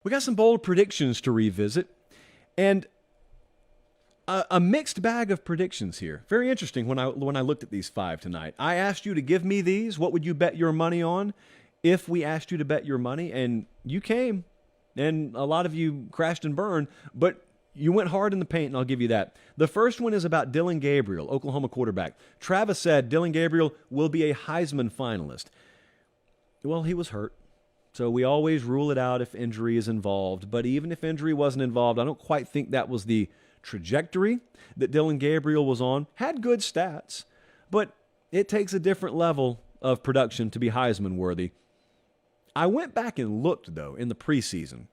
We got some bold predictions to revisit, and a mixed bag of predictions here. Very interesting when I looked at these 5 tonight. I asked you to give me these. What would you bet your money on if we asked you to bet your money? And you came, and a lot of you crashed and burned, but you went hard in the paint, and I'll give you that. The first one is about Dillon Gabriel, Oklahoma quarterback. Travis said Dillon Gabriel will be a Heisman finalist. Well, he was hurt. So we always rule it out if injury is involved. But even if injury wasn't involved, I don't quite think that was the trajectory that Dillon Gabriel was on. Had good stats, but it takes a different level of production to be Heisman worthy. I went back and looked, though, in the preseason.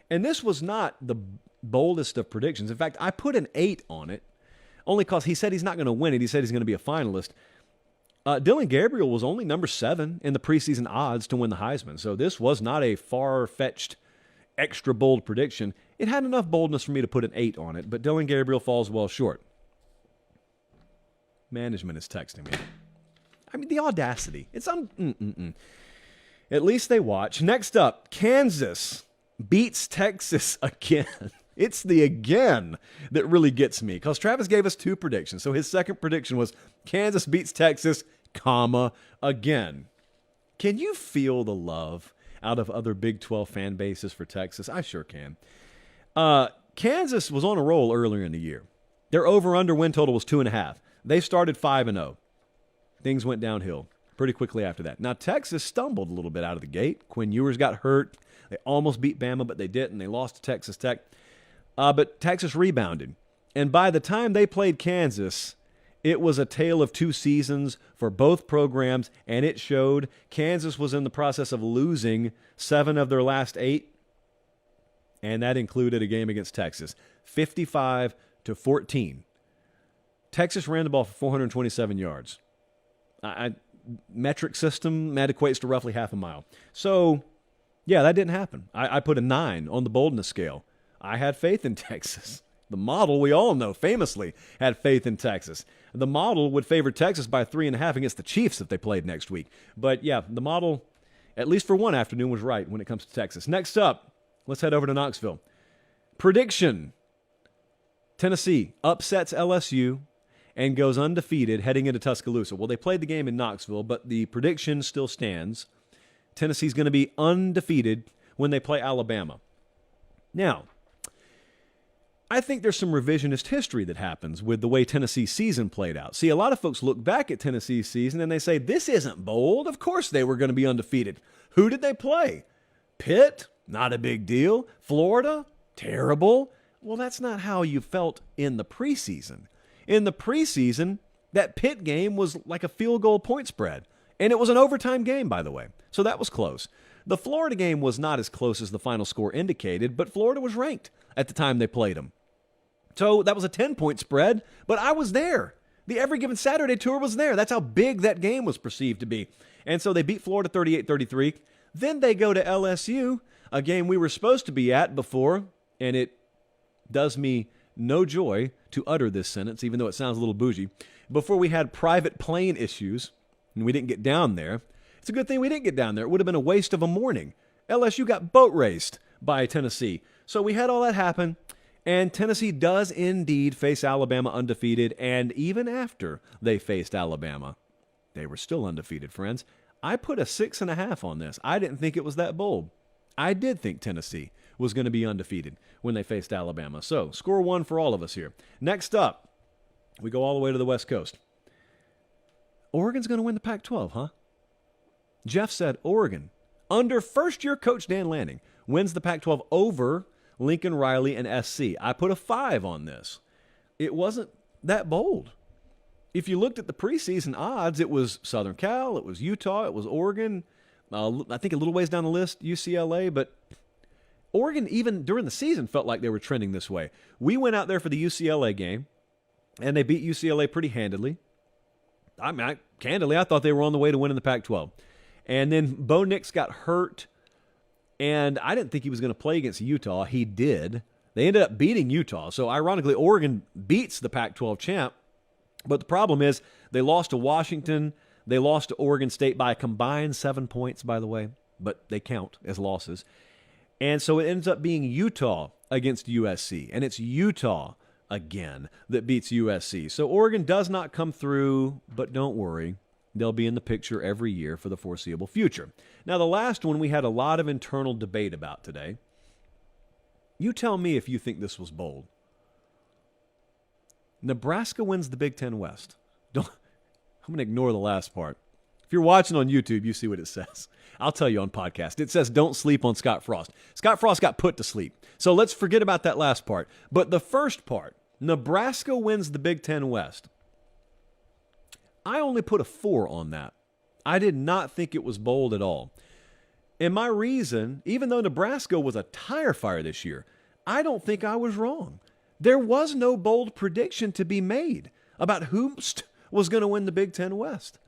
And this was not the boldest of predictions. In fact, I put an 8 on it, only because he said he's not going to win it. He said he's going to be a finalist. Dillon Gabriel was only number 7 in the preseason odds to win the Heisman, so this was not a far-fetched, extra bold prediction. It had enough boldness for me to put an 8 on it, but Dillon Gabriel falls well short. Management is texting me. I mean, the audacity. It's At least they watch. Next up, Kansas beats Texas again. It's the again that really gets me, because Travis gave us 2 predictions. So his second prediction was Kansas beats Texas, again. Can you feel the love out of other Big 12 fan bases for Texas? I sure can. Kansas was on a roll earlier in the year. Their over-under win total was 2.5. They started 5-0. Things went downhill pretty quickly after that. Now, Texas stumbled a little bit out of the gate. Quinn Ewers got hurt. They almost beat Bama, but they didn't. They lost to Texas Tech. But Texas rebounded. And by the time they played Kansas, it was a tale of 2 seasons for both programs, and it showed. Kansas was in the process of losing 7 of their last 8, and that included a game against Texas, 55-14. Texas ran the ball for 427 yards. Metric system, that equates to roughly half a mile. So, yeah, that didn't happen. I put a 9 on the boldness scale. I had faith in Texas. The model, we all know, famously had faith in Texas. The model would favor Texas by 3.5 against the Chiefs if they played next week. But, yeah, the model, at least for one afternoon, was right when it comes to Texas. Next up, let's head over to Knoxville. Prediction. Tennessee upsets LSU and goes undefeated heading into Tuscaloosa. Well, they played the game in Knoxville, but the prediction still stands. Tennessee's going to be undefeated when they play Alabama. Now, I think there's some revisionist history that happens with the way Tennessee's season played out. See, a lot of folks look back at Tennessee's season and they say, this isn't bold. Of course they were going to be undefeated. Who did they play? Pitt? Not a big deal. Florida? Terrible. Well, that's not how you felt in the preseason. In the preseason, that Pitt game was like a field goal point spread. And it was an overtime game, by the way. So that was close. The Florida game was not as close as the final score indicated, but Florida was ranked at the time they played them. So that was a 10-point spread, but I was there. The Every Given Saturday tour was there. That's how big that game was perceived to be. And so they beat Florida 38-33. Then they go to LSU, a game we were supposed to be at before, and it does me no joy to utter this sentence, even though it sounds a little bougie. Before we had private plane issues, and we didn't get down there. It's a good thing we didn't get down there. It would have been a waste of a morning. LSU got boat raced by Tennessee. So we had all that happen, and Tennessee does indeed face Alabama undefeated, and even after they faced Alabama, they were still undefeated, friends. I put a 6.5 on this. I didn't think it was that bold. I did think Tennessee was going to be undefeated when they faced Alabama. So, score 1 for all of us here. Next up, we go all the way to the West Coast. Oregon's going to win the Pac-12, huh? Jeff said Oregon, under first-year coach Dan Lanning, wins the Pac-12 over Lincoln Riley and SC. I put a 5 on this. It wasn't that bold. If you looked at the preseason odds, it was Southern Cal, it was Utah, it was Oregon, I think a little ways down the list, UCLA, but Oregon, even during the season, felt like they were trending this way. We went out there for the UCLA game, and they beat UCLA pretty handedly. Candidly, I thought they were on the way to winning the Pac-12. And then Bo Nix got hurt, and I didn't think he was going to play against Utah. He did. They ended up beating Utah. So, ironically, Oregon beats the Pac-12 champ. But the problem is they lost to Washington. They lost to Oregon State by a combined 7 points, by the way. But they count as losses. And so it ends up being Utah against USC, and it's Utah again that beats USC. So Oregon does not come through, but don't worry. They'll be in the picture every year for the foreseeable future. Now, the last one we had a lot of internal debate about today. You tell me if you think this was bold. Nebraska wins the Big Ten West. I'm going to ignore the last part. If you're watching on YouTube, you see what it says. I'll tell you on podcast. It says don't sleep on Scott Frost. Scott Frost got put to sleep. So let's forget about that last part. But the first part, Nebraska wins the Big Ten West. I only put a 4 on that. I did not think it was bold at all. And my reason, even though Nebraska was a tire fire this year, I don't think I was wrong. There was no bold prediction to be made about who was going to win the Big Ten West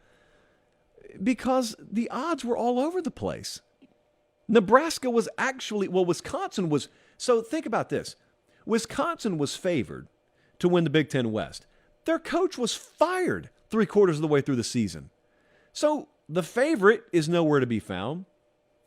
because the odds were all over the place. Nebraska was actually, Wisconsin was, so think about this. Wisconsin was favored to win the Big Ten West. Their coach was fired 3/4 of the way through the season. So the favorite is nowhere to be found.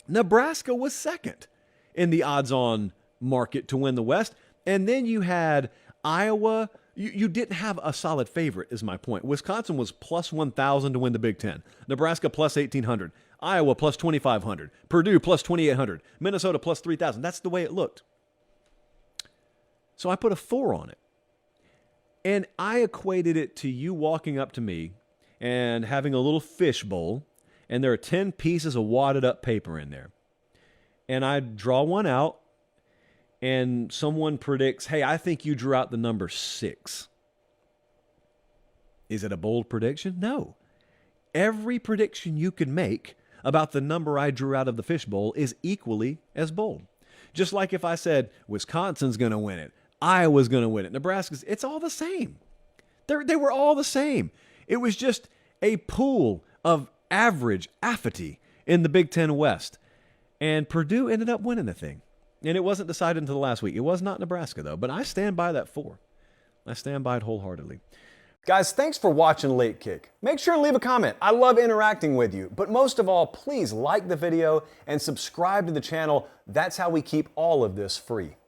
Nebraska was second in the odds-on market to win the West. And then you had Iowa. You didn't have a solid favorite, is my point. Wisconsin was plus 1,000 to win the Big Ten. Nebraska plus 1,800. Iowa plus 2,500. Purdue plus 2,800. Minnesota plus 3,000. That's the way it looked. So I put a 4 on it. And I equated it to you walking up to me and having a little fish bowl, and there are 10 pieces of wadded up paper in there. And I draw one out, and someone predicts, hey, I think you drew out the number 6. Is it a bold prediction? No. Every prediction you could make about the number I drew out of the fishbowl is equally as bold. Just like if I said, Wisconsin's going to win it, Iowa's going to win it, Nebraska's, it's all the same. They were all the same. It was just a pool of average apathy in the Big Ten West. And Purdue ended up winning the thing. And it wasn't decided until the last week. It was not Nebraska, though. But I stand by that 4. I stand by it wholeheartedly. Guys, thanks for watching Late Kick. Make sure to leave a comment. I love interacting with you. But most of all, please like the video and subscribe to the channel. That's how we keep all of this free.